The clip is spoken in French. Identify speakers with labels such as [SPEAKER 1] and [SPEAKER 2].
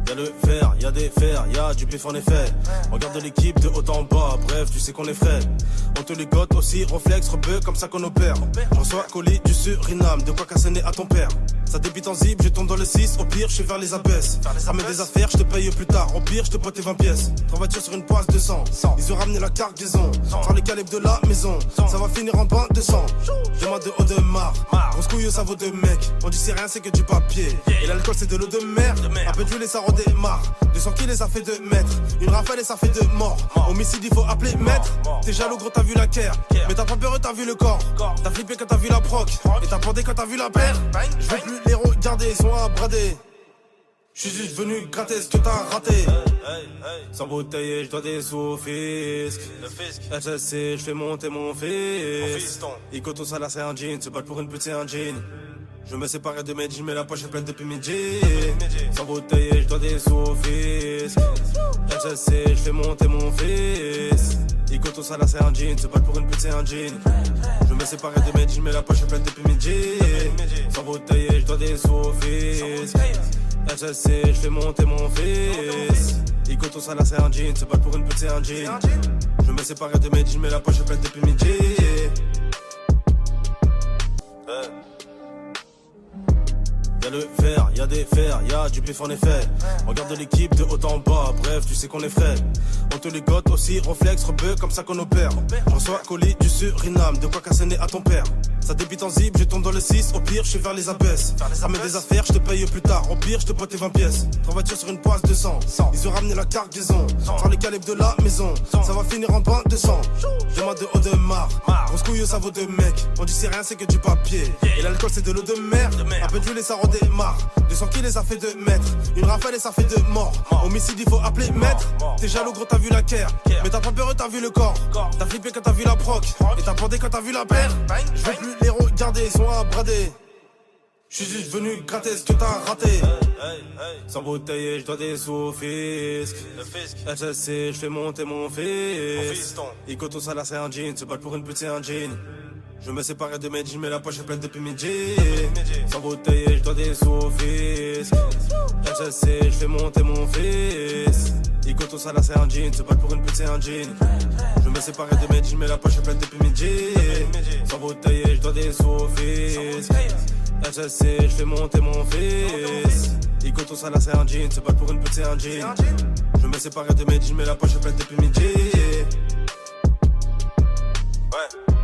[SPEAKER 1] Y'a le verre, y'a des fers, y'a du bif en effet. Regarde l'équipe de haut en bas, bref, tu sais qu'on est frais. On te ligote aussi, réflexe, rebeu, comme ça qu'on opère. Je reçois colis du Suriname, de quoi casser à ton père. Ça débite en zip, je tombe dans le 6, au pire, je suis vers les abesses. Ramène des affaires, je te paye plus tard, au pire, je te pote tes 20 pièces. 3 voitures sur une poisse de sang, ils ont ramené la cargaison. Par les calibres de la maison, ça va finir en bain de sang. Demande de haut de marre, grosse couille, ça vaut de mec. On dit c'est rien, c'est que du papier. Et l'alcool, c'est de l'eau de merde. Un peu d'huile et ça redémarre. 200 kilos, ça fait 2 mètres. Une rafale et ça fait 2 morts. Homicide, il faut appeler maître. T'es jaloux, gros, t'as vu la caire. Mais t'as pas peur, t'as vu le corps. T'as flippé quand t'as vu la proc. Et t'as bandé quand t'as vu la paire. Je veux plus les regarder, ils sont à brader. J'suis juste venu gratter ce que t'as raté. Sans bouteille, j'dois des sous au fisc. HSC, j'fais monter mon fils. Ico tout ça là c'est un jean, se battre pour une pute c'est un jean. Je me séparais de mes jeans mais la poche est pleine depuis midi. Sans bouteille, j'dois des sous au fisc. HSC, j'fais monter mon fils. Ico tout ça là c'est un jean, se battre pour une pute c'est un jean. Je me séparais de mes jeans mais la poche est pleine depuis midi. Sans bouteille, j'dois des sous au fisc. HSC, j'fais monter mon fils. Ico tout ça là c'est un jean, se battre pour une pute c'est un jean. Je me séparais de mes jeans mais la poche est pleine depuis midi. Y'a le verre, y'a des fers, y'a du bif en effet. Regarde l'équipe de haut en bas, bref, tu sais qu'on est frais. On te ligote aussi, réflexe, rebeu, comme ça qu'on opère. Je reçois colis du Suriname, de quoi casser à ton père. Ça débite en zip, je tombe dans le 6, au pire, je suis vers les abesses. Ramène des affaires, je te paye plus tard, au pire, je te pote tes 20 pièces. 3 voitures sur une poisse de sang, ils ont ramené la cargaison. Par les calibres de la maison, ça va finir en bain de sang. Demande de haut de marre, grosse couille, ça vaut de mec. On dit c'est rien, c'est que du papier. Et l'alcool, c'est de l'eau de merde. Un peu d'huile et ça redémarre. 200 kilos, ça fait 2 mètres. Une rafale et ça fait 2 morts. Homicide, il faut appeler maître. T'es jaloux, gros, t'as vu la caire. Mais t'as pas peur, t'as vu le corps. T'as flippé quand t'as vu la proc. Et t'as bandé quand t'as vu la paire. Je veux plus les regarder, ils sont à brader. J'suis juste venu gratter ce que t'as raté. Sans bouteille, j'dois des sous au fisc. HSC, j'fais monter mon fils. Ico tout ça là c'est un jean, se battre pour une pute c'est un jean. Je me séparais de mes jeans mais la poche est pleine depuis midi. Sans bouteille, j'dois des sous au fisc. HSC, j'fais monter mon fils. Ico tout ça là c'est un jean, se battre pour une pute c'est un jean. Je me séparais de mes jeans mais la poche est pleine depuis midi. Sans bouteille, j'dois des sous au fisc. HSC, j'fais monter mon fils. Ico tout ça là c'est un jean, se battre pour une pute c'est un jean. Je me séparais de mes jeans mais la poche est pleine depuis midi. Ouais.